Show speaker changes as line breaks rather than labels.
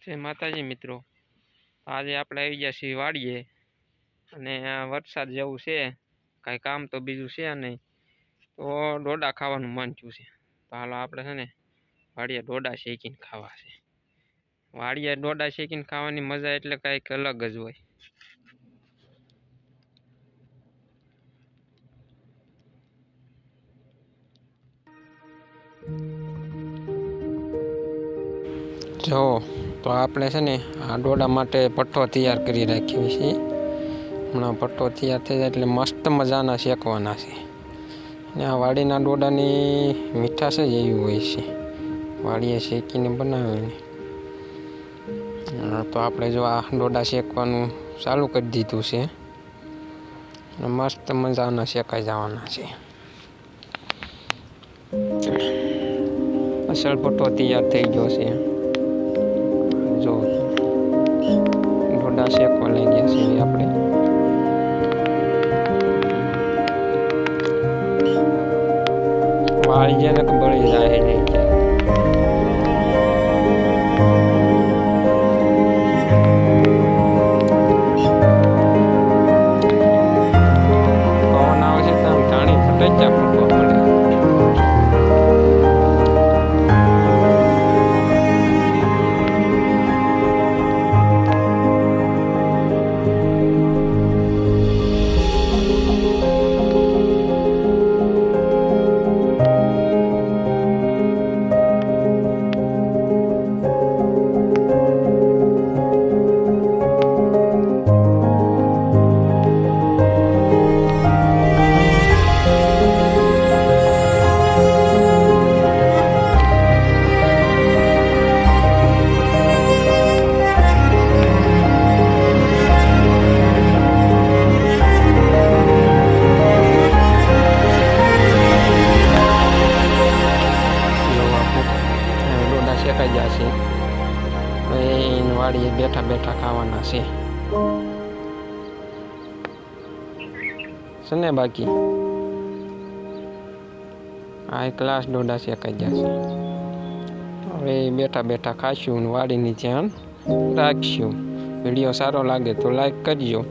જય માતાજી મિત્રો, આજે આપણે આવી ગયા છીએ વાડીએ અને આ વરસાદ જેવું છે, કાંઈ કામ તો બીજું છે નહીં, તો ડોડા ખાવાનું મન થયું છે. તો હાલો આપણે છે ને વાડીએ ડોડા શેકીને ખાવા છે. વાડીએ ડોડા શેકીને ખાવાની મજા એટલે કાંઈક અલગ જ હોય. જો તો આપણે છે ને આ ડોડા માટે પટ્ટો તૈયાર કરી રાખ્યો છે. હમણાં પટ્ટો તૈયાર થઈ જાય એટલે મસ્ત મજાના શેકવાના છે. ને આ વાડીના ડોડાની મીઠાશ જ એવી હોય છે, વાડીએ શેકીને બનાવીને. તો આપણે જો આ ડોડા શેકવાનું ચાલુ કરી દીધું છે, મસ્ત મજાના શેકાઈ જવાના છે. અસલ પટ્ટો તૈયાર થઈ ગયો છે. જો ડોડા શેકવા લઈ ગયા છીએ આપણે. વાળી જેને બળી જાય નહીં. પવન આવે છે તો આમ ધાણી ફટાઈ ફૂટવા પડે. શેકાઈ જશે, વાડીએ બેઠા બેઠા ખાવાના છે ને. બાકી આ ક્લાસ ડોડા શેકાઈ જશે. હવે બેઠા બેઠા ખાશું, વાડીની ધ્યાન રાખશું. વિડીયો સારો લાગે તો લાઈક કરજો.